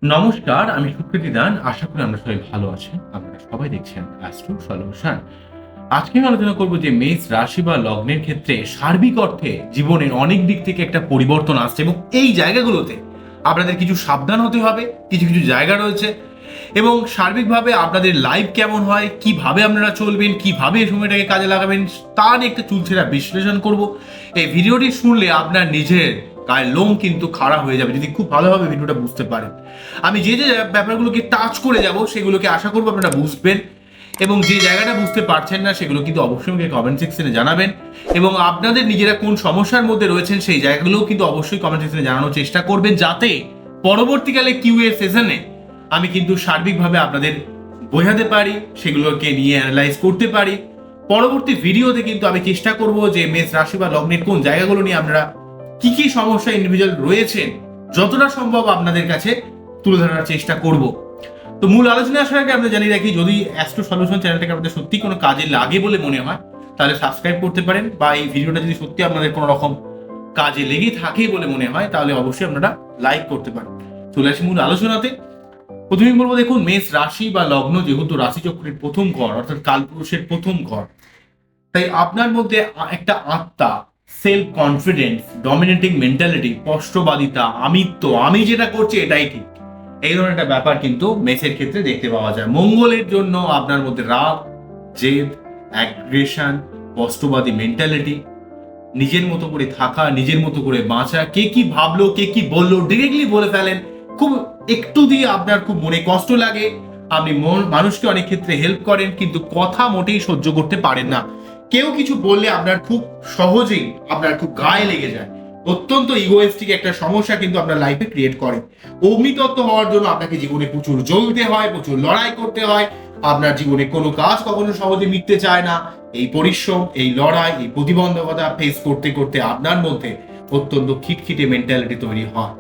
নমস্কার, আমি সুকৃতি দান। আশা করি আমরা সবাই ভালো আছেন। আপনারা সবাই দেখছেন অ্যাস্ট্রো সলিউশন। আজকে আমি আলোচনা করব যে মেষ রাশি বা লগ্নের ক্ষেত্রে সার্বিক অর্থে জীবনের অনেক দিক থেকে একটা পরিবর্তন আসছে এবং এই জায়গাগুলোতে আপনাদের কিছু সাবধান হতে হবে। কিছু কিছু জায়গা রয়েছে এবং সার্বিকভাবে আপনাদের লাইফ কেমন হয়, কিভাবে আপনারা চলবেন, কিভাবে এই সময়টাকে কাজে লাগাবেন তা নিয়ে একটা চুলচেরা বিশ্লেষণ করব। এই ভিডিওটি শুনলে আপনার নিজের গায়ের লোম কিন্তু খাড়া হয়ে যাবে যদি খুব ভালোভাবে ভিডিওটা বুঝতে পারেন। আমি যে যে ব্যাপারগুলোকে টাচ করে যাব সেগুলোকে আশা করবো আপনারা বুঝবেন এবং যে জায়গাটা বুঝতে পারছেন না সেগুলো কিন্তু অবশ্যই আমাকে কমেন্ট সেকশনে জানাবেন এবং আপনাদের নিজেরা কোন সমস্যার মধ্যে রয়েছেন সেই জায়গাগুলোও কিন্তু অবশ্যই কমেন্ট সেকশনে জানানোর চেষ্টা করবেন, যাতে পরবর্তীকালে কিউএ সেশনে আমি কিন্তু সার্বিকভাবে আপনাদের বোঝাতে পারি, সেগুলোকে নিয়ে অ্যানালাইজ করতে পারি। পরবর্তী ভিডিওতে কিন্তু আমি চেষ্টা করব যে মেষ রাশি বা লগ্নের কোন জায়গাগুলো নিয়ে আপনারা কি কি সমস্যা ইন্ডিভিজুয়াল রয়েছেন যতটা সম্ভব আপনাদের কাছে তুলে ধরার চেষ্টা করব। তো মূল আলোচনা আসার আগে আমরা জানিয়ে রাখি, যদি অ্যাস্ট্রো সলিউশন চ্যানেলটাকে আপনাদের সত্যি কোনো কাজে লাগে বলে মনে হয় তাহলে সাবস্ক্রাইব করতে পারেন, বা এই ভিডিওটা যদি সত্যি আপনাদের কোনো রকম কাজে লেগে থাকে বলে মনে হয় তাহলে অবশ্যই আপনারা লাইক করতে পারেন। চলে আসি মূল আলোচনাতে। প্রথমেই বলবো, দেখুন মেষ রাশি বা লগ্ন যেহেতু রাশিচক্রের প্রথম ঘর অর্থাৎ কালপুরুষের প্রথম ঘর, তাই আপনার মধ্যে একটা আত্মা, সেলফ কনফিডেন্স, ডমিনেটিং মেন্টালিটি, স্পষ্টবাদিতা, আমিত্ব, আমি যেটা করছি এটাই ঠিক, এই ধরনের একটা ব্যাপার কিন্তু মেষের ক্ষেত্রে দেখতে পাওয়া যায়। মঙ্গলের জন্য আপনার মধ্যে রাগ, জেদ, অ্যাগ্রেশন, স্পষ্টবাদী মেন্টালিটি, নিজের মতো করে থাকা, নিজের মতো করে বাঁচা, কে কি ভাবলো, কে কি বললো ডিরেক্টলি বলে ফেলেন। খুব একটু দিয়ে আপনার খুব মনে কষ্ট লাগে। আপনি মানুষকে অনেক ক্ষেত্রে হেল্প করেন কিন্তু কথা মোটেই সহ্য করতে পারেন না। কেউ কিছু বললে আপনার খুব সহজেই আপনার খুব গায়ে লেগে যায়। অত্যন্ত ইগোয়েস্টিক একটা সমস্যা কিন্তু আপনার লাইফে ক্রিয়েট করে। অগ্নিতত্ত্ব হওয়ার জন্য আপনাকে জীবনে প্রচুর জ্বলতে হয়, প্রচুর লড়াই করতে হয়। আপনার জীবনে কোনো কাজ কখনো সহজে মিটতে চায় না। এই পরিশ্রম, এই লড়াই, এই প্রতিবন্ধকতা ফেস করতে করতে আপনার মধ্যে অত্যন্ত খিটখিটে মেন্টালিটি তৈরি হয়।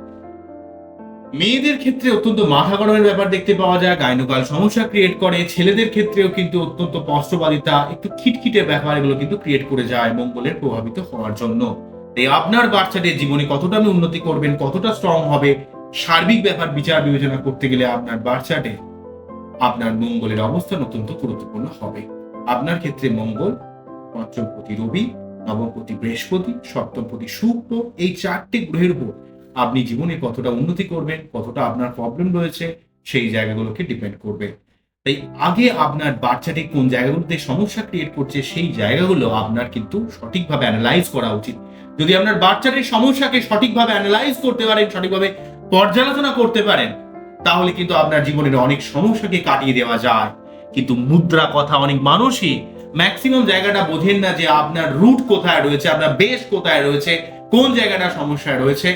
মেয়েদের ক্ষেত্রে অত্যন্ত মাথা গরমের ব্যাপার দেখতে পাওয়া যায়, গাইনোকাল সমস্যা ক্রিয়েট করে। ছেলেদের ক্ষেত্রেও কিন্তু অত্যন্ত স্পষ্টবাদিতা, একটু খিটখিটে ব্যাপার এগুলো কিন্তু ক্রিয়েট করে যায় মঙ্গলের প্রভাবিত হওয়ার জন্য। তাই আপনার বাচ্চাদের জীবনে কতটা আপনি উন্নতি করবেন, কতটা স্ট্রং হবে, সার্বিক ব্যাপার বিচার বিবেচনা করতে গেলে আপনার বাচ্চাটে আপনার মঙ্গলের অবস্থান অত্যন্ত গুরুত্বপূর্ণ হবে। আপনার ক্ষেত্রে মঙ্গল পঞ্চমপতি রবি, নবমপতি বৃহস্পতি, সপ্তমপতি শুক্র, এই চারটে গ্রহের উপর আপনি জীবনে কতটা উন্নতি করবেন, কতটা আপনার প্রবলেম রয়েছে সেই জায়গাগুলোকে ডিপেন্ড করবে। তাই আগে আপনার বাচ্চাটি কোন জায়গাগুলোতে সমস্যা ক্রিয়েট করছে সেই জায়গাগুলো আপনার কিন্তু সঠিকভাবে অ্যানালাইজ করা উচিত। যদি আপনার বাচ্চাটির সমস্যাকে সঠিকভাবে অ্যানালাইজ করতে পারেন, সঠিকভাবে পর্যালোচনা করতে পারেন, তাহলে কিন্তু আপনার জীবনের অনেক সমস্যাকে কাটিয়ে দেওয়া যায়। কিন্তু মুদ্রা কথা অনেক মানুষই ম্যাক্সিমাম জায়গাটা বোঝেন না যে আপনার রুট কোথায় রয়েছে, আপনার বেস কোথায় রয়েছে, কোন জায়গাটা সমস্যায় রয়েছে।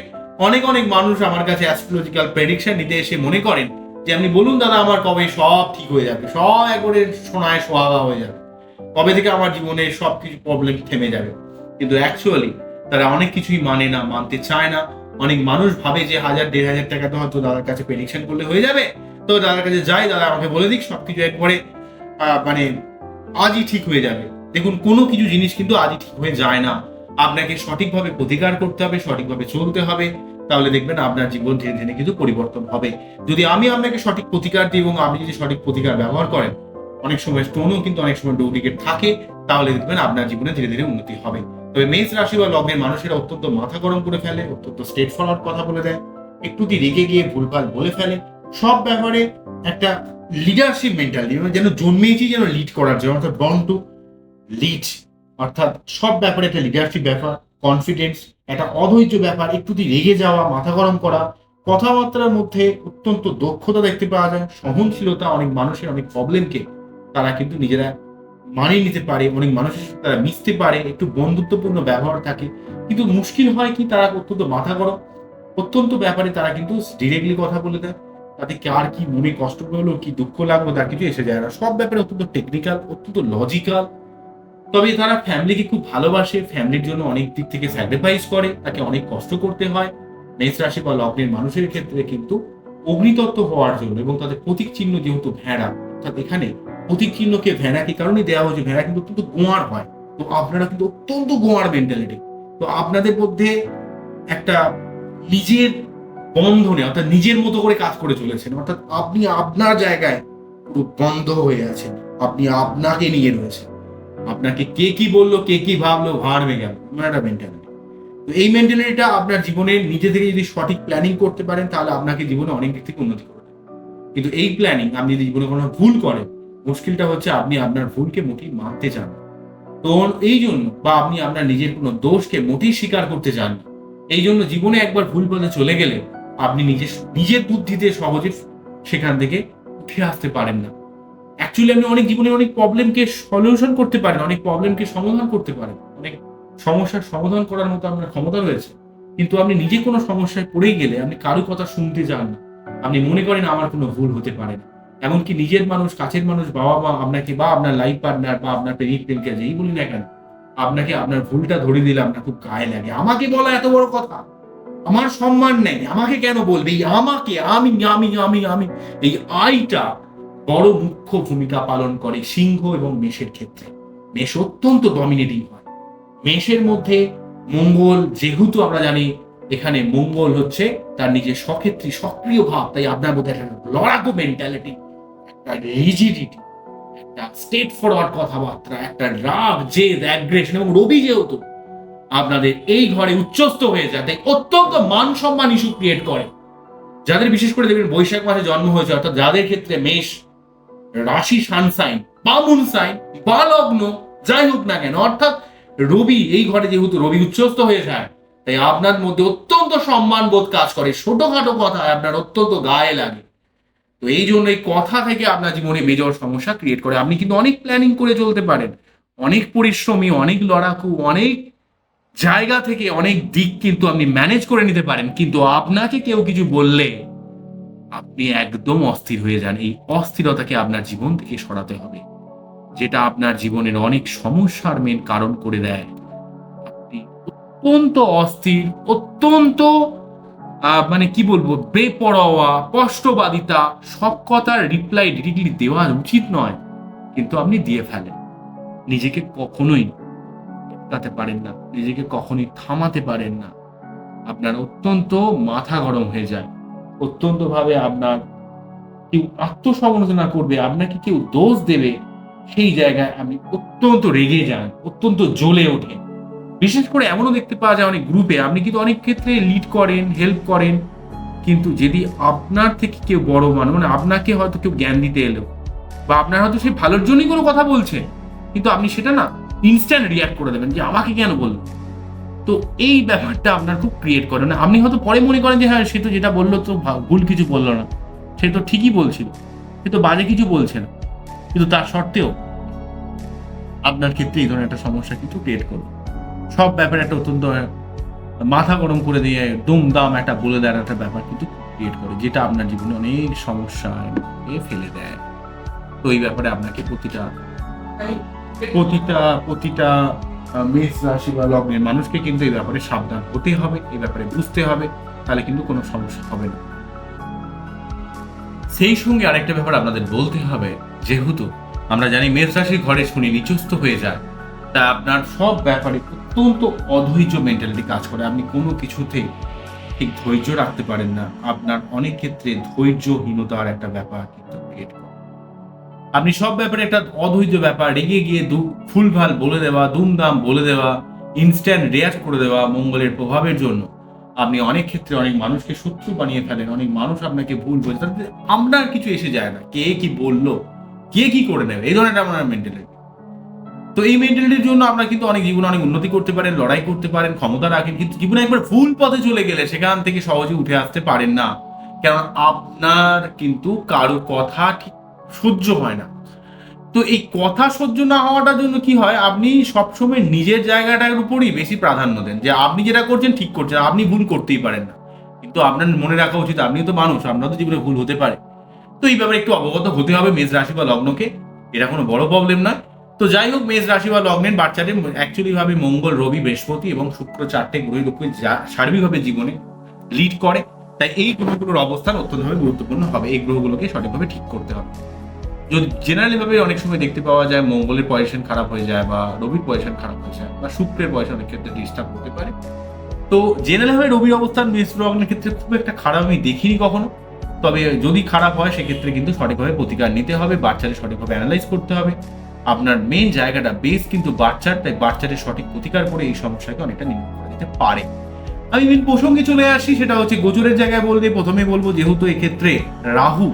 অনেক অনেক মানুষ আমার কাছে অ্যাস্ট্রোলজিক্যাল প্রেডিকশন নিতে এসে মনে করেন যে আপনি বলুন দাদা আমার কবে সব ঠিক হয়ে যাবে, সব একবারে সোনায় সোহাগা হয়ে যাবে, কবে থেকে আমার জীবনে সব কিছু প্রবলেম থেমে যাবে। কিন্তু অ্যাকচুয়ালি তারা অনেক কিছুই মানে না, মানতে চায় না। অনেক মানুষ ভাবে যে 1000-1500 টাকা তো হয়তো দাদার কাছে প্রেডিকশন করলে হয়ে যাবে, তো দাদার কাছে যাই, দাদা আমাকে বলে দিক সবকিছু একবারে মানে আজই ঠিক হয়ে যাবে। দেখুন, কোনো কিছু জিনিস কিন্তু আজই ঠিক হয়ে যায় না। আপনাকে সঠিকভাবে প্রতিকার করতে হবে, সঠিকভাবে চলতে হবে, তাহলে দেখবেন আপনার জীবন ধীরে ধীরে কিন্তু পরিবর্তন হবে। যদি আমি আপনাকে সঠিক প্রতিকার দিই এবং আপনি যদি সঠিক প্রতিকার ব্যবহার করেন, অনেক সময় স্টোনও কিন্তু অনেক সময় ডুপ্লিকেট থাকে, তাহলে দেখবেন আপনার জীবনে ধীরে ধীরে উন্নতি হবে। তবে মেষ রাশি বা লগ্নের মানুষেরা অত্যন্ত মাথা গরম করে ফেলে, অত্যন্ত স্ট্রেট ফরওয়ার্ড কথা বলে দেয়, একটু কি রেগে গিয়ে ভুলভাল বলে ফেলে। সব ব্যাপারে একটা লিডারশিপ মেন্টালিটি, যেন জন্মেছি যেন লিড করার জন্য, অর্থাৎ বর্ন টু লিড, অর্থাৎ সব ব্যাপারে একটা লিডারশিপ ব্যাপার, কনফিডেন্স, একটা অধৈর্য ব্যাপার, একটু রেগে যাওয়া, মাথা গরম করা, কথাবার্তার মধ্যে অত্যন্ত দক্ষতা দেখতে পাওয়া যায়, সহনশীলতা। অনেক মানুষের অনেক প্রবলেমকে তারা কিন্তু নিজেরা মানিয়ে নিতে পারে, অনেক মানুষের সাথে তারা মিশতে পারে, একটু বন্ধুত্বপূর্ণ ব্যবহার থাকে। কিন্তু মুশকিল হয় কি, তারা অত্যন্ত মাথা গরম, অত্যন্ত ব্যাপারে তারা কিন্তু ডিরেক্টলি কথা বলে দেয়। তাতে কার কি মনে কষ্ট হলো, কি দুঃখ লাগলো তার কিছু এসে যায় না। সব ব্যাপারে অত্যন্ত টেকনিক্যাল, অত্যন্ত লজিক্যাল। তবে তারা ফ্যামিলিকে খুব ভালোবাসে, ফ্যামিলির জন্য অনেক দিক থেকে স্যাক্রিফাইস করে, তাকে অনেক কষ্ট করতে হয়। মেষ রাশি বা লগ্নের মানুষের ক্ষেত্রে কিন্তু অগ্নিতত্ত্ব হওয়ার জন্য এবং তাদের প্রতীক চিহ্ন যেহেতু ভেড়া, অর্থাৎ এখানে প্রতীক চিহ্নকে ভেড়া কি কারণে দেওয়া হয়েছে, ভেড়া কিন্তু অত্যন্ত গোয়ার হয়। তো আপনারা কিন্তু অত্যন্ত গোয়ার মেন্টালিটি। তো আপনাদের মধ্যে একটা নিজের বন্ধনে, অর্থাৎ নিজের মতো করে কাজ করে চলেছেন, অর্থাৎ আপনি আপনার জায়গায় পুরো বন্ধ হয়ে আছেন, আপনি আপনাকে নিয়ে রয়েছেন, আপনাকে কে কি বললো, কে কি ভাবলো, ভাঁড় ভেঙে গেল, এমন একটা মেন্টালিটি। তো এই মেন্টালিটিটা আপনার জীবনের নিজে থেকে যদি সঠিক প্ল্যানিং করতে পারেন, তাহলে আপনাকে জীবনে অনেক দিক থেকে উন্নতি করবে। কিন্তু এই প্ল্যানিং আপনি যদি জীবনে কোনো ভুল করেন, মুশকিলটা হচ্ছে আপনি আপনার ভুলকে মোটেই মানতে চান না। তো এই জন্য, বা আপনি আপনার নিজের কোনো দোষকে মোটেই স্বীকার করতে চান না। এই জন্য জীবনে একবার ভুল পথে চলে গেলে আপনি নিজের বুদ্ধিতে সহজে সেখান থেকে উঠে আসতে পারেন না। অ্যাকচুয়ালি আপনি অনেক জীবনে অনেক প্রবলেমকে সলিউশন করতে পারেন, অনেক প্রবলেমকে সমাধান করতে পারেন, অনেক সমস্যার সমাধান করার মতো আপনার ক্ষমতা রয়েছে। কিন্তু আপনি নিজে কোনো সমস্যায় পড়ে গেলে আপনি কারো কথা শুনতে চান না। আপনি মনে করেন আমার কোনো ভুল হতে পারে না। এমনকি নিজের মানুষ, কাছের মানুষ, বাবা মা আপনাকে, বা আপনার লাইফ পার্টনার, বা আপনার প্রেমিক প্রেমিকা, যেই বলি না কেন, আপনাকে আপনার ভুলটা ধরে দিলে আপনার খুব গায়ে লাগে। আমাকে বলা এত বড় কথা, আমার সম্মান নেই, আমাকে কেন বলবে, এই আমাকে, আমি আমি আমি আমি এই আইটা বড় মুখ্য ভূমিকা পালন করে সিংহ এবং মেষের ক্ষেত্রে। মেষ অত্যন্ত ডমিনেটিং হয়। মেষের মধ্যে মঙ্গল, যেহেতু আমরা জানি এখানে মঙ্গল হচ্ছে তার নিজের সক্ষেত্রী, সক্রিয় ভাব, তাই আপনার মধ্যে একটা লড়াকু মেন্টালিটি, একটা রিজিডিটি, একটা স্টেট ফরওয়ার্ড কথাবার্তা, একটা রাগ, জেদ, অ্যাগ্রেশন, এবং রবি যেহেতু আপনাদের এই ঘরে উচ্চস্থ হয়ে যায়, তাই অত্যন্ত মান সম্মান ইস্যু ক্রিয়েট করে। যাদের বিশেষ করে দেখবেন বৈশাখ মাসে জন্ম হয়েছে, অর্থাৎ যাদের ক্ষেত্রে মেষ রাশি সানসাইন বা মুন সাইন বা লগ্ন যাই হোক না কেন, অর্থাৎ রবি এই ঘরে যেহেতু রবি উচ্চস্থ হয়ে যায়, তাই আপনার মধ্যে অত্যন্ত সম্মান বোধ কাজ করে। ছোটখাটো কথা আপনার অত্যন্ত গায়ে লাগে। তো এই জন্য এই কথা থেকে আপনার জীবনে মেজর সমস্যা ক্রিয়েট করে। আপনি কিন্তু অনেক প্ল্যানিং করে চলতে পারেন, অনেক পরিশ্রমী, অনেক লড়াকু, অনেক জায়গা থেকে অনেক দিক কিন্তু আপনি ম্যানেজ করে নিতে পারেন, কিন্তু আপনাকে কেউ কিছু বললে আপনি একদম অস্থির হয়ে যান। এই অস্থিরতাকে আপনার জীবন থেকে সরাতে হবে, যেটা আপনার জীবনের অনেক সমস্যার মেন কারণ করে দেয়। আপনি অত্যন্ত অস্থির, অত্যন্ত মানে কি বলবো, বেপরোয়া, স্পষ্টবাদিতা, সব কথার রিপ্লাই ডিরেক্টলি দেওয়া উচিত নয়, কিন্তু আপনি দিয়ে ফেলেন। নিজেকে কখনোই আটকাতে পারেন না, নিজেকে কখনোই থামাতে পারেন না। আপনার অত্যন্ত মাথা গরম হয়ে যায়, অত্যন্ত ভাবে আপনার কেউ আত্মসমালোচনা করবে, আপনাকে কেউ দোষ দেবে, সেই জায়গায় আপনি অত্যন্ত রেগে যান, অত্যন্ত জ্বলে ওঠেন। বিশেষ করে এমনও দেখতে পাওয়া যায় অনেক গ্রুপে, আপনি কিন্তু অনেক ক্ষেত্রে লিড করেন, হেল্প করেন, কিন্তু যদি আপনার থেকে কেউ বড় মানে আপনাকে হয়তো কেউ জ্ঞান দিতে এলো, বা আপনার হয়তো সেই ভালোর জন্যই কোনো কথা বলছে, কিন্তু আপনি সেটা না ইনস্ট্যান্ট রিয়াক্ট করে দেবেন যে আমাকে কেন বললো। তো এই ব্যাপারটা আপনার খুব ক্রিয়েট করে না। আপনি হয়তো পরে মনে করেন যে হ্যাঁ, সে তো যেটা বললো তো ভুল কিছু বললো না, সে তো ঠিকই বলছিল, সে তো বাজে কিছু বলছে না, কিন্তু তার সত্ত্বেও আপনার ক্ষেত্রে এই ধরনের একটা সমস্যা কিন্তু ক্রিয়েট করবে। সব ব্যাপারে একটা অত্যন্ত মাথা গরম করে দিয়ে দুমদাম একটা বলে দেওয়ার একটা ব্যাপার কিন্তু ক্রিয়েট করে, যেটা আপনার জীবনে অনেক সমস্যায় ফেলে দেয়। তো এই ব্যাপারে আপনাকে প্রতিটা মেষ রাশি বা লগ্নের মানুষকে কিন্তু এই ব্যাপারে সাবধান হতে হবে, এই ব্যাপারে বুঝতে হবে, তাহলে কিন্তু কোনো সমস্যা হবে না। সেই সঙ্গে আরেকটা ব্যাপার আপনাদের বলতে হবে, যেহেতু আমরা জানি মেষ রাশির ঘরে শনি নিচস্থ হয়ে যায়, তা আপনার সব ব্যাপারে অত্যন্ত অধৈর্য মেন্টালিটি কাজ করে। আপনি কোনো কিছুতেই ঠিক ধৈর্য রাখতে পারেন না, আপনার অনেক ক্ষেত্রে ধৈর্যহীনতার একটা ব্যাপার কিন্তু ক্রিয়েট করে। আপনি সব ব্যাপারে একটা অধৈর্য ব্যাপার, রেগে গিয়ে ভুলভাল বলে দেওয়া, দুমদাম বলে দেওয়া, ইনস্ট্যান্ট রিয়াক্ট করে দেওয়া মঙ্গলের প্রভাবের জন্য আপনি অনেক ক্ষেত্রে অনেক মানুষকে শত্রু বানিয়ে ফেলেন। অনেক মানুষ আপনাকে ভুল বলছে, তাতে আপনার কিছু এসে যায় না, কে কি বললো, কে কি করে নেবে, এই ধরনের আপনার মেন্টালিটি। তো এই মেন্টালিটির জন্য আপনার কিন্তু অনেক জীবনে অনেক উন্নতি করতে পারেন, লড়াই করতে পারেন, ক্ষমতা রাখেন, কিন্তু জীবনে একবার ভুল পথে চলে গেলে সেখান থেকে সহজে উঠে আসতে পারেন না, কারণ আপনার কিন্তু কারো কথা ঠিক সহ্য হয় না। তো এই কথা সহ্য না হওয়াটার জন্য কি হয়, আপনি সবসময় নিজের জায়গাটার উপরই বেশি প্রাধান্য দেন, যে আপনি যেটা করছেন ঠিক করছেন, আপনি ভুল করতেই পারেন না। কিন্তু আপনার মনে রাখা উচিত, আপনি তো মানুষ, আপনার তো জীবনে ভুল হতে পারে। তো এই ব্যাপারে একটু অবগত হতে হবে মেষ রাশি বা লগ্নকে, এটা কোনো বড় প্রবলেম নয়। তো যাই হোক, মেষ রাশি বা লগ্নের বাচ্চাদের অ্যাকচুয়ালি ভাবে মঙ্গল, রবি, বৃহস্পতি এবং শুক্র চারটে গ্রহের উপরে সার্বিকভাবে জীবনে লিড করে, তাই এই গ্রহগুলোর অবস্থান অত্যন্তভাবে গুরুত্বপূর্ণ হবে। এই গ্রহগুলোকে সঠিকভাবে ঠিক করতে হবে। যদি জেনারেলি ভাবে অনেক সময় দেখতে পাওয়া যায় মঙ্গলের পজিশন খারাপ হয়ে যায়, বা রবির পজিশন খারাপ হয়ে যায়, বা শুক্রের পজিশন অনেক ক্ষেত্রে ডিস্টার্ব হতে পারে, তো জেনারেলভাবে রবির অবস্থান মেষ লগ্নের ক্ষেত্রে খুব একটা খারাপ আমি দেখিনি কখনো। তবে যদি খারাপ হয় সেক্ষেত্রে কিন্তু সঠিকভাবে প্রতিকার নিতে হবে, বাচ্চাকে সঠিকভাবে অ্যানালাইজ করতে হবে। আপনার মেন জায়গাটা বেস কিন্তু বাচ্চার, তাই বাচ্চাদের সঠিক প্রতিকার করে এই সমস্যাকে অনেকটা নির্মূল করা যেতে পারে। আমি মেন প্রসঙ্গে চলে আসি, সেটা হচ্ছে গোচরের জায়গায় বলতে প্রথমে বলবো যেহেতু এক্ষেত্রে রাহু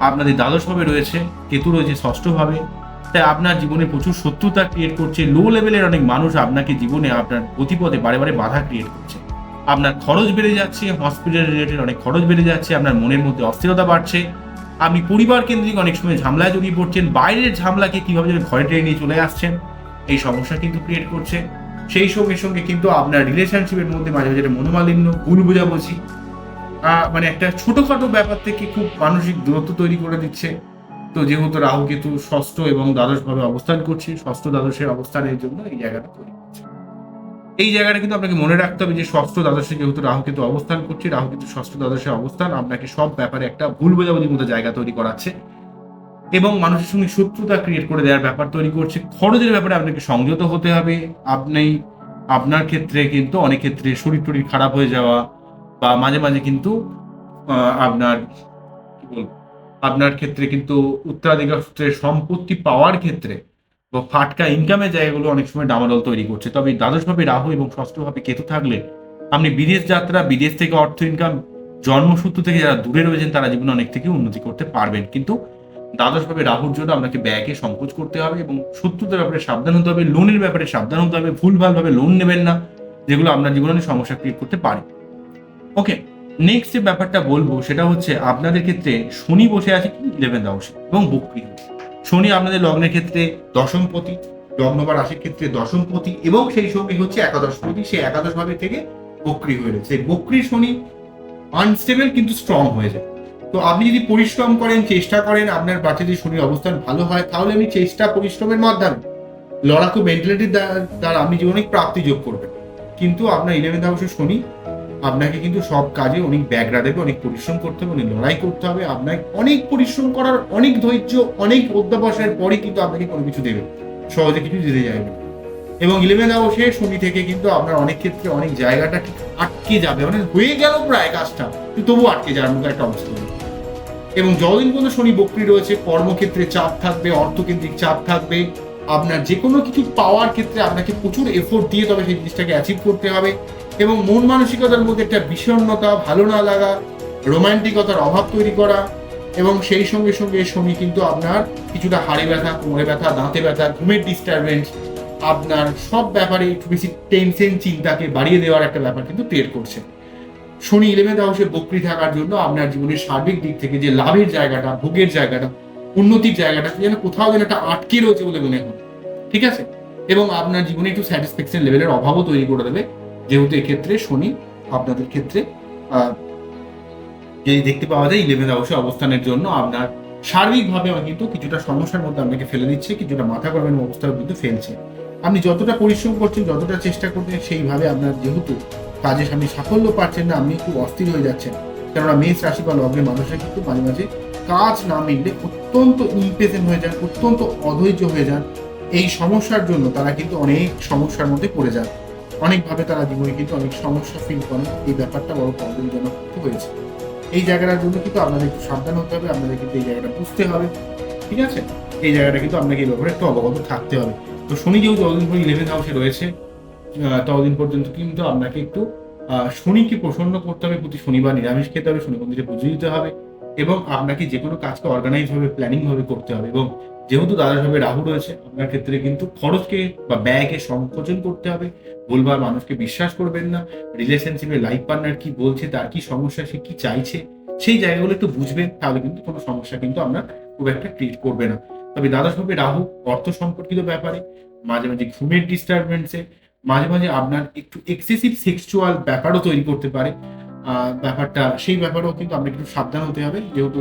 আপনাদের দ্বাদশভাবে রয়েছে, কেতু রয়েছে ষষ্ঠভাবে, তাই আপনার জীবনে প্রচুর শত্রুতা ক্রিয়েট করছে। লো লেভেলের অনেক মানুষ আপনাকে জীবনে আপনার গতিপথে বারে বারে বাধা ক্রিয়েট করছে। আপনার খরচ বেড়ে যাচ্ছে, হসপিটাল রিলেটেড অনেক খরচ বেড়ে যাচ্ছে, আপনার মনের মধ্যে অস্থিরতা বাড়ছে, আপনি পরিবার কেন্দ্রিক অনেক সময় ঝামেলায় জড়িয়ে পড়ছেন, বাইরের ঝামেলাকে কিভাবে যেন ঘরে টেনে নিয়ে চলে আসছেন, এই সমস্যা কিন্তু ক্রিয়েট করছে। সেই সঙ্গে সঙ্গে কিন্তু আপনার রিলেশনশিপের মধ্যে মাঝে মাঝে মনোমালিন্য, ভুল বোঝাবুঝি, মানে একটা ছোটখাটো ব্যাপার থেকে খুব মানসিক দূরত্ব তৈরি করে দিচ্ছে। তো যেহেতু রাহু কেতু ষষ্ঠ এবং দ্বাদশ ভাবে অবস্থান করছে, ষষ্ঠ দ্বাদশের অবস্থানের জন্য এই জায়গাটা তৈরি করছে। এই জায়গাটা কিন্তু আপনাকে মনে রাখতে হবে যে ষষ্ঠ দ্বাদশে যেহেতু রাহু কেতু অবস্থান করছে, রাহু কেতু ষষ্ঠ দ্বাদশের অবস্থান আপনাকে সব ব্যাপারে একটা ভুল বোঝাবুঝির মতো জায়গা তৈরি করাচ্ছে এবং মানুষের সঙ্গে শত্রুতা ক্রিয়েট করে দেওয়ার ব্যাপার তৈরি করছে। খরচের ব্যাপারে আপনাকে সংযত হতে হবে। আপনি আপনার ক্ষেত্রে কিন্তু অনেক ক্ষেত্রে শরীর টরীর খারাপ হয়ে যাওয়া বা মাঝে মাঝে কিন্তু আপনার কি বলবো, আপনার ক্ষেত্রে কিন্তু উত্তরাধিকার সূত্রে সম্পত্তি পাওয়ার ক্ষেত্রে বা ফাটকা ইনকামের জায়গাগুলো অনেক সময় ডামাডোল তৈরি করছে। তবে দ্বাদশভাবে রাহু এবং ষষ্ঠভাবে কেতু থাকলে আপনি বিদেশ যাত্রা, বিদেশ থেকে অর্থ ইনকাম, জন্মসূত্র থেকে যারা দূরে রয়েছেন তারা জীবনে অনেক থেকে উন্নতি করতে পারবেন। কিন্তু দ্বাদশভাবে রাহুর জন্য আপনাকে ব্যয়কে সংকোচ করতে হবে এবং শত্রুতার ব্যাপারে সাবধান হতে হবে, লোনের ব্যাপারে সাবধান হতে হবে, ভুলভালভাবে লোন নেবেন না, যেগুলো আপনার জীবনে অনেক সমস্যা ক্রিয়েট করতে পারে। ওকে, নেক্সট যে ব্যাপারটা বলবো সেটা হচ্ছে আপনাদের ক্ষেত্রে শনি বসে আছে কি 11th হাউসে এবং বক্রী। শনি আপনাদের লগ্নের ক্ষেত্রে দশমপতি, লগ্ন বা রাশির ক্ষেত্রে দশমপতি এবং সেই সঙ্গে হচ্ছে একাদশপতি। সেই একাদশ ভাবে থেকে বক্রী হয়ে রয়েছে। এই বক্রী শনি আনস্টেবল কিন্তু স্ট্রং হয়ে যায়। তো আপনি যদি পরিশ্রম করেন, চেষ্টা করেন, আপনার বাচ্চা যদি শনির অবস্থান ভালো হয়, তাহলে আপনি চেষ্টা পরিশ্রমের মাধ্যমে লড়াকু মেন্টালিটির দ্বারা আপনি জীবনে প্রাপ্তি যোগ করবেন। কিন্তু আপনার 11th হাউসে শনি আপনাকে কিন্তু সব কাজে অনেক ব্যাগরা দেবে, অনেক পরিশ্রম করতে হবে, অনেক লড়াই করতে হবে। আপনাকে অনেক পরিশ্রম করার, অনেক ধৈর্য, অনেক অধ্যাবসায়ের পরে কিন্তু আপনাকে কোনো কিছু দেবে, সহজে কিছু দিতে যাবে। এবং 11th হাউসে শনি থেকে কিন্তু আপনার অনেক ক্ষেত্রে অনেক জায়গাটা ঠিক আটকে যাবে, মানে হয়ে গেল প্রায় কাজটা, কিন্তু তবু আটকে যাওয়ার মতো একটা অবস্থা হবে। এবং যতদিন পর্যন্ত শনি বক্রী রয়েছে, কর্মক্ষেত্রে চাপ থাকবে, অর্থকেন্দ্রিক চাপ থাকবে, আপনার যে কোনো কিছু পাওয়ার ক্ষেত্রে আপনাকে প্রচুর এফোর্ট দিয়ে তবে সেই জিনিসটাকে অ্যাচিভ করতে হবে। এবং মন মানসিকতার মধ্যে একটা বিষণ্ণতা, ভালো না লাগা, রোমান্টিকতার অভাব তৈরি করা এবং সেই সঙ্গে সঙ্গে শনি কিন্তু আপনার কিছুটা হাড়ে ব্যথা, কোমরে ব্যথা, দাঁতে ব্যথা, ঘুমের ডিস্টারবেন্স, আপনার সব ব্যাপারে একটু বেশি টেনশন, চিন্তাকে বাড়িয়ে দেওয়ার একটা ব্যাপার কিন্তু ক্রিয়েট করছে। শনি 11th হাউসে বক্রী থাকার জন্য আপনার জীবনের সার্বিক দিক থেকে যে লাভের জায়গাটা, ভোগের জায়গাটা, উন্নতির জায়গাটা যেন কোথাও যেন একটা আটকে রয়েছে বলে মনে হয়, ঠিক আছে? এবং আপনার জীবনে একটু স্যাটিসফ্যাকশন লেভেলের অভাবও তৈরি করে দেবে, যেহেতু এক্ষেত্রে শনি আপনাদের ক্ষেত্রে যদি দেখতে পাওয়া যায় 11th হাউসে অবস্থানের জন্য আপনার সার্বিকভাবে কিন্তু কিছুটা সমস্যার মধ্যে আপনাকে ফেলে দিচ্ছে, কিছুটা মাথা গরমের অবস্থার মধ্যে ফেলছে। আপনি যতটা পরিশ্রম করছেন, যতটা চেষ্টা করছেন, সেইভাবে আপনার যেহেতু কাজে আপনি সাফল্য পাচ্ছেন না, আপনি খুব অস্থির হয়ে যাচ্ছেন। কেননা মেষ রাশি বা লগ্নের মানুষরা কিন্তু মাঝে মাঝে কাজ না মিললে অত্যন্ত ইম্পেশেন্ট হয়ে যান, অত্যন্ত অধৈর্য হয়ে যান। এই সমস্যার জন্য তারা কিন্তু অনেক সমস্যার মধ্যে পড়ে যান, অনেকভাবে তারা জীবনে কিন্তু অনেক সমস্যা ফিল করেন। এই ব্যাপারটা বড় প্রবলেমজনক হয়েছে। এই জায়গাটার জন্য কিন্তু আপনাদের একটু সাবধান হতে হবে, আপনাদের কিন্তু এই জায়গাটা বুঝতে হবে, ঠিক আছে? এই জায়গাটা কিন্তু আপনাকে এই ব্যাপারে একটু অবগত থাকতে হবে। তো শনি যেহেতু যতদিন পর 11th হাউসে রয়েছে, ততদিন পর্যন্ত কিন্তু আপনাকে একটু শনিকে প্রসন্ন করতে হবে, প্রতি শনিবার নিরামিষ খেতে হবে, শনি মন্দিরে পুজো দিতে হবে এবং আপনাকে যে কোনো কাজকে অর্গানাইজ ভাবে, প্ল্যানিং ভাবে করতে হবে। এবং যেহেতু দ্বাদশভাবে রাহু রয়েছে, আপনার ক্ষেত্রে কিন্তু খরচকে বা ব্যয়কে সংকোচন করতে হবে। ভুলভাল মানুষকে বিশ্বাস করবেন না। রিলেশনশিপে লাইফ পার্টনার কি বলছে, তার কি সমস্যা, সে কি চাইছে, সেই জায়গাগুলো একটু বুঝবেন, তাহলে কিন্তু কোনো সমস্যা কিন্তু আপনার খুব একটা ক্রিয়েট করবে না। তবে দ্বাদশভাবে রাহু অর্থ সম্পর্কিত ব্যাপারে, মাঝে মাঝে ঘুমের ডিস্টারবেন্সে, মাঝে মাঝে আপনার একটু এক্সেসিভ সেক্সুয়াল ব্যাপারও তৈরি করতে পারে। ব্যাপারটা সেই ব্যাপারেও কিন্তু আপনাকে একটু সাবধান হতে হবে, যেহেতু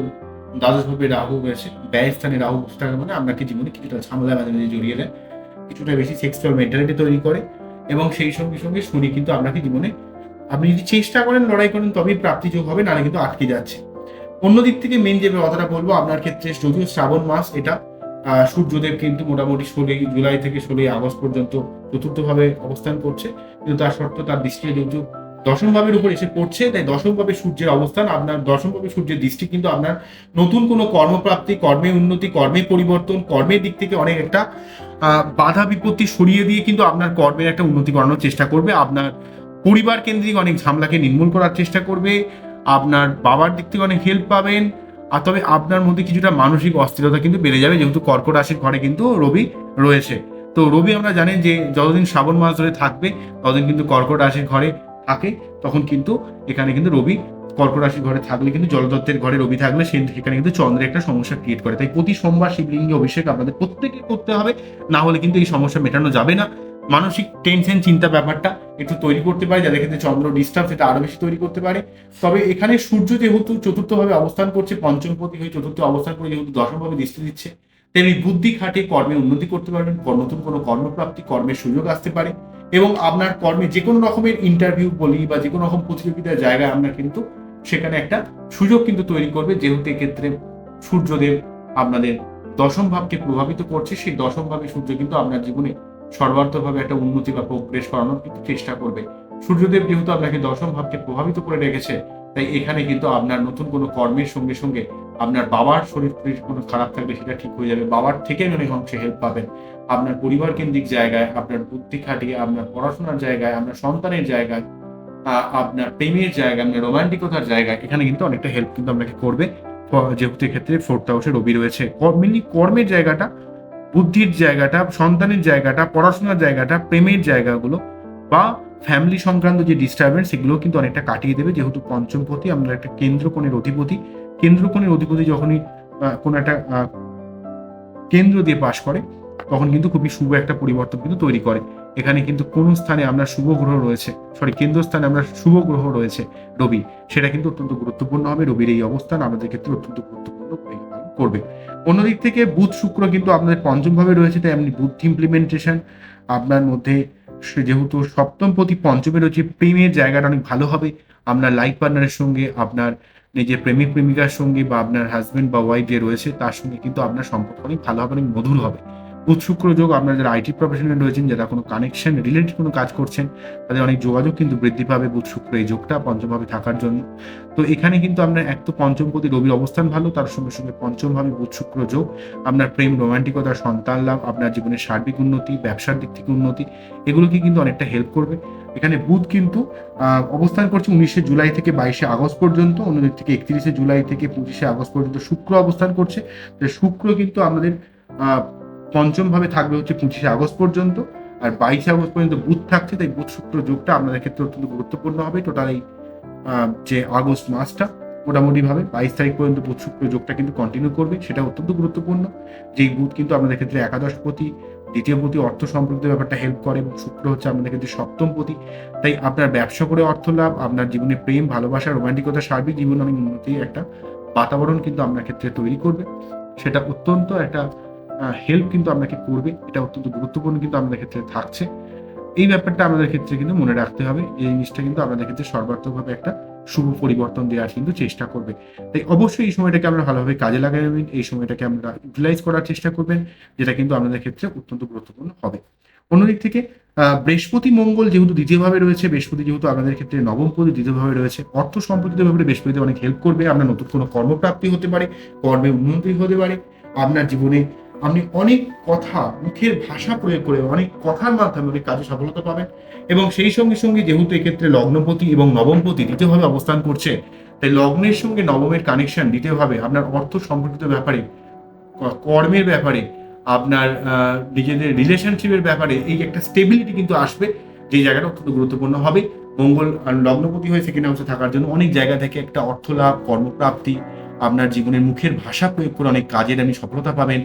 দ্বাদশভাবে রাহু রয়েছে, ব্যয় স্থানে রাহু বসে থাকা মানে আপনাকে জীবনে কিছুটা ঝামেলা মাঝে মাঝে জড়িয়ে দেয়, কিছুটা বেশি সেক্সুয়াল মেন্টালিটি তৈরি করে। এবং সেই সঙ্গে সঙ্গে শনি কিন্তু আপনাকে জীবনে, আপনি যদি চেষ্টা করেন, লড়াই করেন, তবেই প্রাপ্তি যোগ হবে, নাহলে কিন্তু আটকে যাচ্ছে। অন্যদিক থেকে মেন যে কথাটা বলবো, আপনার ক্ষেত্রে যদিও শ্রাবণ মাস, এটা সূর্যদেব কিন্তু মোটামুটি 16 জুলাই থেকে 16 আগস্ট পর্যন্ত চতুর্থভাবে অবস্থান করছে, কিন্তু তার সত্ত্বেও তার দৃষ্টি যেহেতু দশম ভাবের উপর এসে পড়ছে, তাই দশম ভাবে সূর্যের অবস্থান, আপনার দশম ভাবে সূর্যের দৃষ্টি কিন্তু আপনার নতুন কোনো কর্মপ্রাপ্তি, কর্মে উন্নতি, কর্মে পরিবর্তন, কর্মের দিক থেকে অনেক একটা বাধা বিপত্তি সরিয়ে দিয়ে কিন্তু আপনার কর্মের একটা উন্নতি করানোর চেষ্টা করবে। আপনার পরিবার কেন্দ্রিক অনেক ঝামেলাকে নির্মূল করার চেষ্টা করবে। আপনার বাবার দিক থেকে অনেক হেল্প পাবেন। আর তবে আপনার মধ্যে কিছুটা মানসিক অস্থিরতা কিন্তু বেড়ে যাবে, যেহেতু কর্কট রাশির ঘরে কিন্তু রবি রয়েছে। তো রবি আমরা জানি যে যতদিন শ্রাবণ মাস ধরে থাকবে ততদিন কিন্তু কর্কট রাশির ঘরে থাকে, তখন কিন্তু এখানে কিন্তু রবি কর্কট রাশির ঘরে থাকলে কিন্তু জলতত্ত্বের ঘরে রবি থাকলে সেখানে কিন্তু চন্দ্রের একটা সমস্যা ক্রিয়েট করে। তাই প্রতি সোমবার শিবলিঙ্গে অভিষেক আপনাদের প্রত্যেকে করতে হবে, না হলে কিন্তু এই সমস্যা মেটানো যাবে না। মানসিক টেনশন চিন্তা ব্যাপারটা একটু তৈরি করতে পারে, যাদের ক্ষেত্রে চন্দ্র ডিস্টার্ব সেটা আরো বেশি তৈরি করতে পারে। তবে এখানে সূর্য যেহেতু চতুর্থভাবে অবস্থান করছে, পঞ্চমপতি হয়ে চতুর্থ অবস্থান করে যেহেতু দশমভাবে দৃষ্টি দিচ্ছে, তেমনি বুদ্ধি খাটিয়ে কর্মে উন্নতি করতে পারবেন, নতুন কোনো কর্মপ্রাপ্তি, কর্মের সুযোগ আসতে পারে, এবং আপনার কর্মে যে কোনো রকমের ইন্টারভিউ বলি বা যে কোনো রকম প্রতিযোগিতার জায়গায় আপনার কিন্তু সেখানে একটা সুযোগ কিন্তু তৈরি করবে, যেহেতু এক্ষেত্রে সূর্যদেব আপনাদের দশম ভাবকে প্রভাবিত করছে। সেই দশম ভাবে সূর্য কিন্তু আপনার জীবনে সর্বার্থকভাবে একটা উন্নতি বা প্রোগ্রেস করানোর কিন্তু চেষ্টা করবে। সূর্যদেব যেহেতু আপনাকে দশম ভাবকে প্রভাবিত করে রেখেছে, তাই এখানে কিন্তু আপনার নতুন কোনো কর্মের সঙ্গে সঙ্গে আপনার বাবার শরীর কোনো খারাপ থাকলে সেটা ঠিক হয়ে যাবে, বাবার থেকে অনেক অংশে হেল্প পাবেন। আপনার পরিবার কেন্দ্রিক জায়গায়, আপনার বুদ্ধি খাটিয়ে, আপনার পড়াশোনার জায়গায়, আপনার সন্তানের জায়গায়, আপনার প্রেমের জায়গা, আপনার রোমান্টিকতার জায়গায় এখানে কিন্তু অনেকটা হেল্প কিন্তু আপনাকে করবে, যেহেতু এক্ষেত্রে 4th হাউসে রবি রয়েছে। মেনলি কর্মের জায়গাটা, বুদ্ধির জায়গাটা, সন্তানের জায়গাটা, পড়াশোনার জায়গাটা, প্রেমের জায়গাগুলো বা ফ্যামিলি সংক্রান্ত যে ডিস্টারবেন্স সেগুলো কিন্তু অনেকটা কাটিয়ে দেবে, যেহেতু পঞ্চমপতি আমরা একটা কেন্দ্রকোণের অধিপতি। কেন্দ্রকোণের অধিপতি যখনই কোনো একটা কেন্দ্র দিয়ে পাশ করে তখন কিন্তু খুবই শুভ একটা পরিবর্তন কিন্তু তৈরি করে। এখানে কিন্তু কোন স্থানে আমরা শুভ গ্রহ রয়েছে, কেন্দ্রস্থানে আমরা শুভ গ্রহ রয়েছে রবি, সেটা কিন্তু অত্যন্ত গুরুত্বপূর্ণ হবে। রবির এই অবস্থান আমাদের ক্ষেত্রে অত্যন্ত গুরুত্বপূর্ণ ভূমিকা পালন করবে। অন্যদিক থেকে বুধ শুক্র কিন্তু আপনাদের পঞ্চম ভাবে রয়েছে, তাই আপনি বুদ্ধি ইমপ্লিমেন্টেশন আপনার মধ্যে, যেহেতু সপ্তমপতি পঞ্চমে রয়েছে, প্রেমের জায়গাটা অনেক ভালো হবে। আপনার লাইফ পার্টনারের সঙ্গে, আপনার নিজের প্রেমিক প্রেমিকার সঙ্গে বা আপনার হাজবেন্ড বা ওয়াইফ যে রয়েছে তার সঙ্গে কিন্তু আপনার সম্পর্ক অনেক ভালো হবে, অনেক মধুর হবে। বুধ শুক্র যোগ আপনারা যারা আইটি প্রফেশনে রয়েছেন, যারা কোনো কানেকশন রিলেটেড কোনো কাজ করছেন, তাদের অনেক যোগাযোগ কিন্তু বৃদ্ধি পাবে বুধ শুক্র এই যোগটা পঞ্চমভাবে থাকার জন্য। তো এখানে কিন্তু আপনার এক তো পঞ্চমপতি রবির অবস্থান ভালো, তার সঙ্গে সঙ্গে পঞ্চমভাবে বুধ শুক্র যোগ, আপনার প্রেম, রোমান্টিকতা, সন্তান লাভ, আপনার জীবনের সার্বিক উন্নতি, ব্যবসার দিক থেকে উন্নতি, এগুলোকে কিন্তু অনেকটা হেল্প করবে। এখানে বুধ কিন্তু অবস্থান করছে 19শে জুলাই থেকে 22শে আগস্ট পর্যন্ত, অন্যদিক থেকে 31শে জুলাই থেকে 25শে আগস্ট পর্যন্ত শুক্র অবস্থান করছে। শুক্র কিন্তু আমাদের পঞ্চম ভাবে থাকবে হচ্ছে 25শে আগস্ট পর্যন্ত, আর 22শে আগস্ট পর্যন্ত বুধ থাকছে, তাই বুধ শুক্র যোগটা আপনাদের ক্ষেত্রে অত্যন্ত গুরুত্বপূর্ণ হবে। টোটাল এই যে আগস্ট মাসটা মোটামুটি ভাবে 22 তারিখ পর্যন্ত বুধ শুক্র যোগটা কিন্তু কন্টিনিউ করবে, সেটা অত্যন্ত গুরুত্বপূর্ণ। যেই বুধ কিন্তু আপনাদের ক্ষেত্রে একাদশপতি, দ্বিতীয়পতি, অর্থ সম্পর্কিত ব্যাপারটা হেল্প করে, এবং শুক্র হচ্ছে আপনাদের ক্ষেত্রে সপ্তমপতি। তাই আপনার ব্যবসা করে অর্থ লাভ, আপনার জীবনে প্রেম, ভালোবাসা, রোমান্টিকতা, সার্বিক জীবন অনেক উন্নতির একটা বাতাবরণ কিন্তু আপনার ক্ষেত্রে তৈরি করবে। সেটা অত্যন্ত একটা হেল্প কিন্তু আপনাকে করবে, এটা অত্যন্ত গুরুত্বপূর্ণ কিন্তু আপনাদের ক্ষেত্রে থাকছে। এই ব্যাপারটা আমাদের ক্ষেত্রে কিন্তু মনে রাখতে হবে, এই জিনিসটা কিন্তু আপনাদের ক্ষেত্রে সর্বাত্মকভাবে একটা শুভ পরিবর্তন দেওয়ার কিন্তু চেষ্টা করবে। তাই অবশ্যই এই সময়টাকে আমরা ভালোভাবে কাজে লাগাবেন, এই সময়টাকে আমরা ইউটিলাইজ করার চেষ্টা করবেন, যেটা কিন্তু আপনাদের ক্ষেত্রে অত্যন্ত গুরুত্বপূর্ণ হবে। অন্যদিক থেকে বৃহস্পতি মঙ্গল যেহেতু দ্বিতীয়ভাবে রয়েছে, বৃহস্পতি যেহেতু আপনাদের ক্ষেত্রে নবমপতি দ্বিতীয়ভাবে রয়েছে, অর্থ সম্পর্কিত ব্যাপারে বৃহস্পতি অনেক হেল্প করবে। আপনার নতুন কোনো কর্মপ্রাপ্তি হতে পারে, কর্মে উন্নতি হতে পারে, আপনার জীবনে আপনি অনেক কথা, মুখের ভাষা প্রয়োগ করে অনেক কথার মাধ্যমে অনেক কাজে সফলতা পাবেন। এবং সেই সঙ্গে সঙ্গে যেহেতু এক্ষেত্রে লগ্নপতি এবং নবমপতি দ্বিতীয়ভাবে অবস্থান করছে, তাই লগ্নের সঙ্গে নবমের কানেকশন দ্বিতীয়ভাবে আপনার অর্থ সম্পর্কিত ব্যাপারে, কর্মের ব্যাপারে, আপনার নিজেদের রিলেশনশিপের ব্যাপারে এই একটা স্টেবিলিটি কিন্তু আসবে, যে জায়গাটা অত্যন্ত গুরুত্বপূর্ণ হবে। মঙ্গল লগ্নপতি হয়ে সেকেন্ড হাউসে থাকার জন্য অনেক জায়গা থেকে একটা অর্থ লাভ, কর্মপ্রাপ্তি, আপনার জীবনের মুখের ভাষা প্রয়োগ করে অনেক কাজের আপনি সফলতা পাবেন।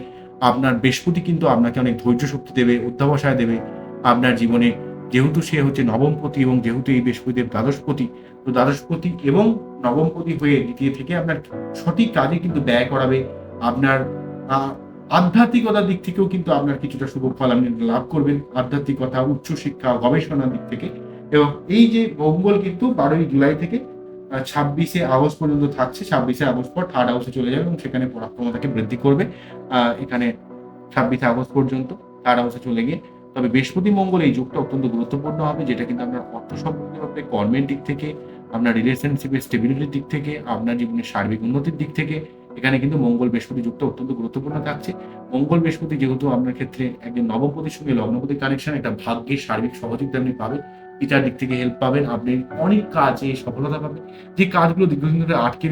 আপনার বৃহস্পতি কিন্তু আপনাকে অনেক ধৈর্য শক্তি দেবে, অধ্যাবসায় দেবে আপনার জীবনে, যেহেতু সে হচ্ছে নবমপতি এবং যেহেতু এই বৃহস্পতির দ্বাদশপতি, তো দ্বাদশপতি এবং নবমপতি হয়ে দ্বিতীয় থেকে আপনার সঠিক কাজে কিন্তু ব্যয় করাবে। আপনার আধ্যাত্মিকতার দিক থেকেও কিন্তু আপনার কিছুটা শুভ ফল আপনি লাভ করবেন, আধ্যাত্মিকতা, উচ্চশিক্ষা, গবেষণার দিক থেকে। এবং এই যে মঙ্গল কিন্তু 12ই জুলাই থেকে 26শে আগস্ট পর্যন্ত থাকছে, 26শে আগস্ট পর থার্ড হাউসে চলে যাবে এবং সেখানে পরাক্রমতাকে বৃদ্ধি করবে। এখানে 26 আগস্ট পর্যন্ত, 3rd হাউসে চলে গিয়ে। তবে বৃহস্পতি মঙ্গল এই যোগটা অত্যন্ত গুরুত্বপূর্ণ হবে, যেটা কিন্তু আপনার অর্থ সম্পর্কে, কর্মের দিক থেকে, আপনার রিলেশনশিপের স্টেবিলিটির দিক থেকে, আপনার জীবনের সার্বিক উন্নতির দিক থেকে এখানে কিন্তু মঙ্গল বৃহস্পতি যোগটা অত্যন্ত গুরুত্বপূর্ণ থাকছে। মঙ্গল বৃহস্পতি যেহেতু আপনার ক্ষেত্রে একজন নবমপতির সঙ্গে লগ্নপতির কানেকশন, একটা ভাগ্যের সার্বিক সহযোগিতা আপনি পাবেন, পিতার দিক থেকে হেল্প পাবেন, আপনি অনেক কাজে সফলতা পাবেন। যে কাজগুলো দীর্ঘদিন ধরে আটকে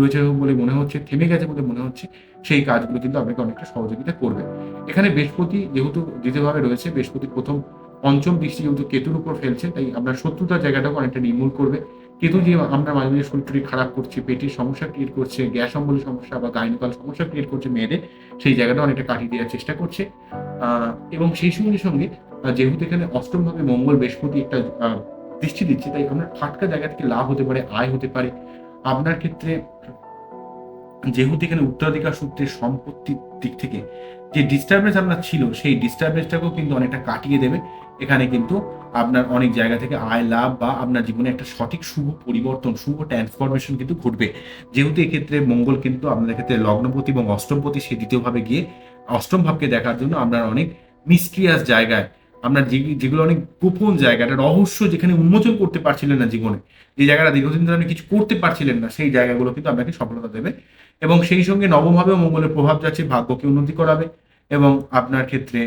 রয়েছে বলে মনে হচ্ছে, থেমে গেছে বলে মনে হচ্ছে, সেই কাজগুলো কিন্তু আপনাকে অনেকটা সহযোগিতা করবে। এখানে বৃহস্পতি যেহেতু দ্বিতীয়ভাবে রয়েছে, বৃহস্পতি প্রথম পঞ্চম দৃষ্টি যেহেতু কেতুর উপর ফেলছে, তাই আপনার শত্রুতার জায়গাটাকে অনেকটা নির্মূল করবে। কেতু যে আমরা মাঝে মাঝে শরীর খারাপ করছে, পেটের সমস্যা ক্রিয়েট করছে, গ্যাস অম্বলের সমস্যা বা গাইনোকল সমস্যা ক্রিয়েট করছে মেয়েদের, সেই জায়গাটা অনেকটা কাটিয়ে দেওয়ার চেষ্টা করছে। এবং সেই সঙ্গে সঙ্গে যেহেতু এখানে অষ্টমভাবে মঙ্গল বৃহস্পতি একটা দৃষ্টি দিচ্ছে, তাই আপনার ফাটকা জায়গা থেকে লাভ হতে পারে, আয় হতে পারে। আপনার ক্ষেত্রে যেহেতু এখানে উত্তরাধিকার সূত্রে সম্পত্তির দিক থেকে যে ডিস্টারবেন্স আপনার ছিল, সেই ডিস্টারবেন্সটাকেও কিন্তু অনেকটা কাটিয়ে দেবে। এখানে কিন্তু আপনার অনেক জায়গা থেকে আয় লাভ বা আপনার জীবনে একটা সঠিক শুভ পরিবর্তন, শুভ ট্রান্সফরমেশন কিন্তু ঘটবে। যেহেতু এক্ষেত্রে মঙ্গল কিন্তু আপনাদের ক্ষেত্রে লগ্নপতি এবং অষ্টমপতি, সে দ্বিতীয়ভাবে গিয়ে অষ্টম ভাবকে দেখার জন্য আপনার অনেক মিস্ট্রিয়াস জায়গায়, আপনার যেগুলো অনেক গোপন জায়গা, একটা রহস্য যেখানে উন্মোচন করতে পারছিলেন না জীবনে, যে জায়গাটা দীর্ঘদিন ধরে আপনি কিছু করতে পারছিলেন না, সেই জায়গাগুলো কিন্তু আপনাকে সফলতা দেবে। এবং সেই সঙ্গে নবমভাবেও মঙ্গলের প্রভাব যাচ্ছে, ভাগ্যকে উন্নতি করাবে। এবং আপনার ক্ষেত্রে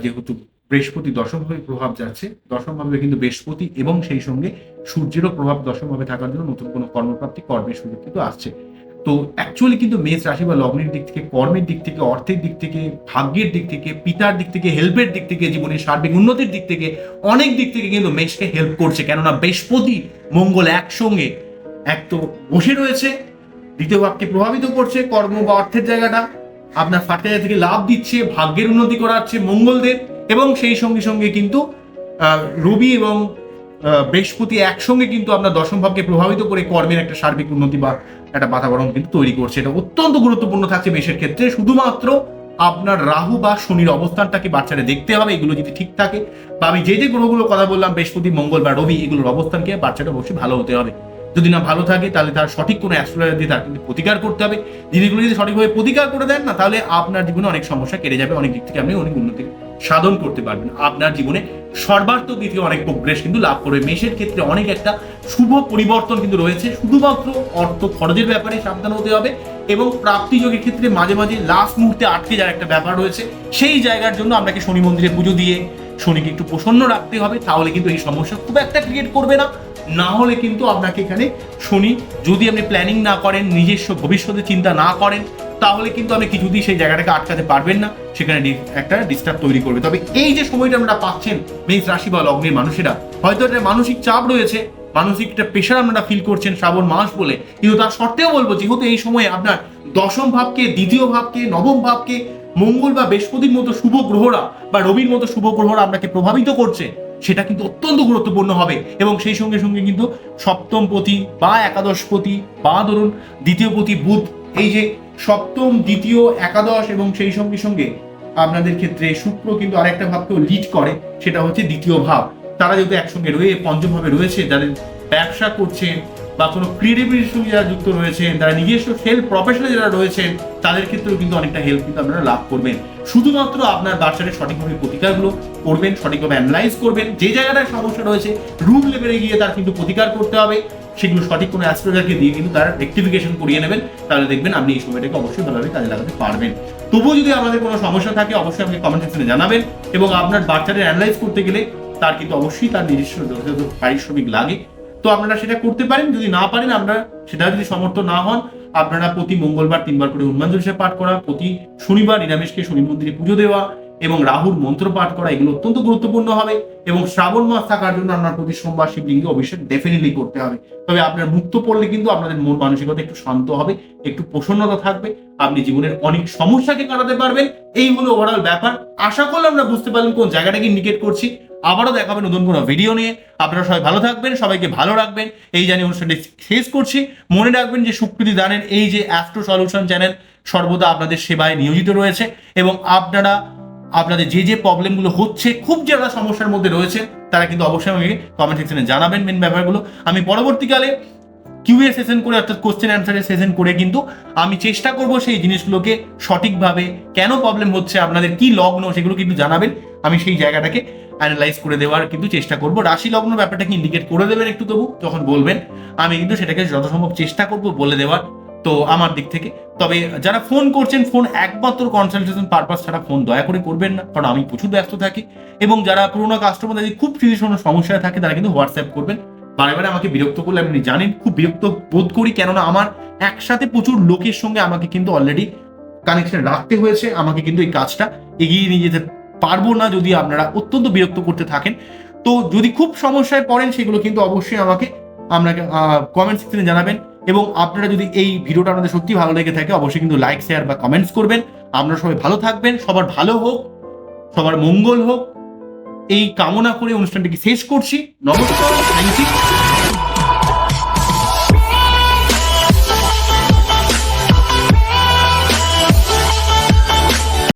যেহেতু বৃহস্পতি দশমভাবে প্রভাব যাচ্ছে, দশমভাবে কিন্তু বৃহস্পতি এবং সেই সঙ্গে সূর্যেরও প্রভাব দশমভাবে থাকার জন্য নতুন কোনো কর্মপ্রাপ্তি, কর্মের সুযোগ কিন্তু আসছে। তো অ্যাকচুয়ালি কিন্তু মেষ রাশি বা লগ্নের দিক থেকে, কর্মের দিক থেকে, অর্থের দিক থেকে, ভাগ্যের দিক থেকে, পিতার দিক থেকে, হেল্পের দিক থেকে, জীবনের সার্বিক উন্নতির দিক থেকে, অনেক দিক থেকে কিন্তু মেষকে হেল্প করছে। কেননা বৃহস্পতি মঙ্গল একসঙ্গে এক তো বসে রয়েছে, দ্বিতীয় ভাবকে প্রভাবিত করছে, কর্ম বা অর্থের জায়গাটা আপনার ফাটকা জায়গা থেকে লাভ দিচ্ছে, ভাগ্যের উন্নতি করাচ্ছে মঙ্গলদেব। এবং সেই সঙ্গে সঙ্গে কিন্তু রবি এবং বৃহস্পতি একসঙ্গে কিন্তু আপনার দশম ভাবকে প্রভাবিত করে কর্মের একটা সার্বিক উন্নতি বা একটা বাতাবরণ কিন্তু তৈরি করছে। এটা অত্যন্ত গুরুত্বপূর্ণ থাকছে মেষের ক্ষেত্রে। শুধুমাত্র আপনার রাহু বা শনির অবস্থানটাকে বাচ্চারা দেখতে হবে, এগুলো যদি ঠিক থাকে, বা আমি যে যে গ্রহগুলোর কথা বললাম, বৃহস্পতি মঙ্গল বা রবি, এগুলোর অবস্থানকে বাচ্চাটা অবশ্যই ভালো হতে হবে। যদি না ভালো থাকে তাহলে তার সঠিক কোনো অ্যাস্ট্রোলজার দিয়ে তার কিন্তু প্রতিকার করতে হবে। জিনিসগুলো যদি সঠিকভাবে প্রতিকার করে দেন না, তাহলে আপনার জীবনে অনেক সমস্যা কেটে যাবে, অনেক দিক থেকে আপনি অনেক উন্নতি সাধন করতে পারবেন। আপনার জীবনে সর্বার্থক দিক থেকে অনেক প্রোগ্রেস কিন্তু লাভ করবে। মেষের ক্ষেত্রে অনেক একটা শুভ পরিবর্তন কিন্তু রয়েছে। শুধুমাত্র অর্থ খরচের ব্যাপারে সাবধান হতে হবে, এবং প্রাপ্তি যোগের ক্ষেত্রে মাঝে মাঝে লাস্ট মুহূর্তে আটকে যাওয়ার একটা ব্যাপার রয়েছে। সেই জায়গার জন্য আপনাকে শনি মন্দিরে পুজো দিয়ে শনিকে একটু প্রসন্ন রাখতে হবে, তাহলে কিন্তু এই সমস্যা খুব একটা ক্রিয়েট করবে না। না হলে কিন্তু আপনাকে এখানে শনি, যদি আপনি প্ল্যানিং না করেন, নিজস্ব ভবিষ্যতে চিন্তা না করেন, তাহলে কিন্তু আপনি কিছুতেই সেই জায়গাটাকে আটকাতে পারবেন না, সেখানে একটা ডিস্টার্ব তৈরি করবে। তবে এই যে সময়টা আপনারা পাচ্ছেন মেষ রাশি বা লগ্নের মানুষেরা, হয়তো একটা মানসিক চাপ রয়েছে, মানসিক একটা প্রেশার আপনারা ফিল করছেন শ্রাবণ মাস বলে, কিন্তু তার সত্ত্বেও বলবো, যেহেতু এই সময়ে আপনার দশম ভাবকে, দ্বিতীয় ভাবকে, নবম ভাবকে মঙ্গল বা বৃহস্পতির মতো শুভ গ্রহরা বা রবির মতো শুভ গ্রহরা আপনাকে প্রভাবিত করছে, সেটা কিন্তু অত্যন্ত গুরুত্বপূর্ণ হবে। এবং সেই সঙ্গে সঙ্গে কিন্তু সপ্তমপতি বা একাদশপতি বা ধরুন দ্বিতীয়পতি বুধ, এই যে সপ্তম, দ্বিতীয়, একাদশ এবং সেই সঙ্গে সঙ্গে আপনাদের ক্ষেত্রে শুক্র কিন্তু আরেকটা ভাবকেও লিড করে, সেটা হচ্ছে দ্বিতীয় ভাব। তারা যেহেতু একসঙ্গে রয়ে পঞ্চম ভাবে রয়েছে, যাদের ব্যবসা করছেন বা কোনো ক্রিয়েটিভিটির সঙ্গে যারা যুক্ত রয়েছেন, তারা নিজস্ব সেলফ প্রফেশনে যারা রয়েছেন, তাদের ক্ষেত্রেও কিন্তু অনেকটা হেল্প কিন্তু আপনারা লাভ করবেন। শুধুমাত্র আপনার বাচ্চাদের সঠিকভাবে প্রতিকারগুলো করবেন, সঠিকভাবে অ্যানালাইজ করবেন, যে জায়গাটায় সমস্যা রয়েছে রুট লেভেলে গিয়ে তার কিন্তু প্রতিকার করতে হবে, সেগুলো সঠিক কোনো অ্যাস্ট্রোলজারকে দিয়ে কিন্তু তার রেক্টিফিকেশন করিয়ে নেবেন, তাহলে দেখবেন আপনি এই সময়টাকে অবশ্যই ভালোভাবে কাজে লাগাতে পারবেন। তবুও যদি আপনাদের কোনো সমস্যা থাকে, অবশ্যই আপনি কমেন্ট সেকশনে জানাবেন। এবং আপনার বাচ্চাদের অ্যানালাইজ করতে গেলে তার কিন্তু অবশ্যই তার নিজস্ব যথাযথ পারিশ্রমিক লাগে, তো আপনারা সেটা করতে পারেন। যদি না পারেন, আপনারা সেটা যদি সমর্থ না হন, আপনারা প্রতি মঙ্গলবার 3বার করে হনুমান চল্লিশা পাঠ করা, প্রতি শনিবার নিরামিষকে শনি মন্দিরে পুজো দেওয়া এবং রাহুর মন্ত্র পাঠ করা, এগুলো অত্যন্ত গুরুত্বপূর্ণ হবে। এবং শ্রাবণ মাস থাকার জন্য আপনার প্রতি সোমবার শিবলিঙ্গে অভিষেক ডেফিনেটলি করতে হবে। তবে আপনার মুক্ত পড়লে কিন্তু আপনাদের মন মানসিকতা একটু শান্ত হবে, একটু প্রসন্নতা থাকবে, আপনি জীবনের অনেক সমস্যাকে কাটাতে পারবেন। এই হলো ওভারঅল ব্যাপার। আশা করলে আমরা বুঝতে পারলেন কোন জায়গাটাকে ইন্ডিকেট করছি। আবারও দেখাবেন নতুন কোনো ভিডিও নিয়ে। আপনারা সবাই ভালো থাকবেন, সবাইকে ভালো রাখবেন, এই জানি অনুষ্ঠানটি শেষ করছি। মনে রাখবেন যে সুকৃতি দানের এই যে অ্যাস্ট্রো সলিউশন চ্যানেল সর্বদা আপনাদের সেবায় নিয়োজিত রয়েছে, এবং আপনারা আপনাদের যে যে প্রবলেমগুলো হচ্ছে, খুব যারা সমস্যার মধ্যে রয়েছে, তারা কিন্তু অবশ্যই আমাকে কমেন্ট সেকশনে জানাবেন মেন ব্যাপারগুলো। আমি পরবর্তীকালে কিউএ সেশন করে অর্থাৎ কোশ্চেন অ্যান্সারের সেশন করে কিন্তু আমি চেষ্টা করব সেই জিনিসগুলোকে সঠিকভাবে কেন প্রবলেম হচ্ছে, আপনাদের কি লগ্ন সেগুলো কিন্তু জানাবেন, আমি সেই জায়গাটাকে অ্যানালাইজ করে দেওয়ার কিন্তু চেষ্টা করব। রাশি লগ্ন ব্যাপারটাকে ইন্ডিকেট করে দেবেন একটু তবু যখন বলবেন, আমি কিন্তু সেটাকে যথাসম্ভব চেষ্টা করব বলে দেওয়ার তো আমার দিক থেকে। তবে যারা ফোন করছেন, ফোন একমাত্র কনসালটেশন পারপাস ছাড়া ফোন দয়া করে করবেন না, কারণ আমি প্রচুর ব্যস্ত থাকি। এবং যারা পুরোনো কাস্টমার যদি খুব সিরিয়াস কোনো সমস্যা থাকে তারা কিন্তু হোয়াটসঅ্যাপ করবেন। বারে বারে আমাকে বিরক্ত করলে আপনি জানেন খুব বিরক্ত বোধ করি, কেননা আমার একসাথে প্রচুর লোকের সঙ্গে আমাকে কিন্তু অলরেডি কানেকশন রাখতে হয়েছে, আমাকে কিন্তু এই কাজটা এগিয়ে নিয়ে যেতে পারবো না যদি আপনারা অত্যন্ত বিরক্ত করতে থাকেন। তো যদি খুব সমস্যায় পড়েন সেগুলো কিন্তু অবশ্যই আমাকে আপনাকে কমেন্ট সেকশনে জানাবেন। এবং আপনারা যদি এই ভিডিওটা আপনাদের সত্যি ভালো লেগে থাকে অবশ্যই কিন্তু লাইক, শেয়ার বা কমেন্টস করবেন। আপনারা সবাই ভালো থাকবেন, সবার ভালো হোক, সবার মঙ্গল হোক, এই কামনা করে অনুষ্ঠানটিকে শেষ করছি। নমস্কার, থ্যাংক ইউ।